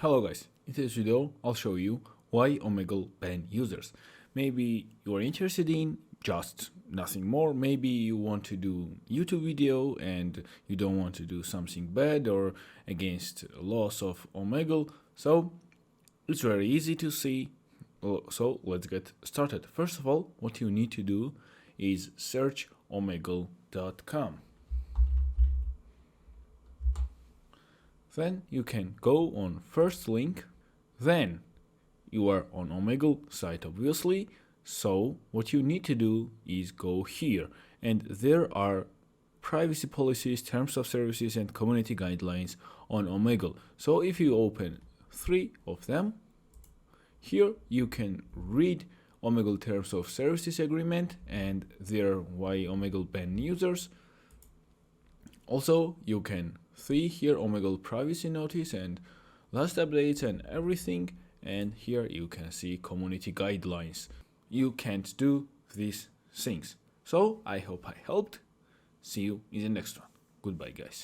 Hello guys, in this video I'll show you why Omegle ban users. Maybe you are interested in just nothing more, maybe you want to do YouTube video and you don't want to do something bad or against laws of Omegle, so it's very easy to see. So let's get started. First of all, what you need to do is search omegle.com. Then you can go on first link, then you are on Omegle site obviously, so what you need to do is go here, and there are privacy policies, terms of services and community guidelines on Omegle. So if you open 3 of them, here you can read Omegle terms of services agreement and there why Omegle ban users. Also, you can see here Omegle privacy notice and last updates and everything, and here you can see community guidelines. You can't do these things. So I hope I helped. See you in the next one. Goodbye guys.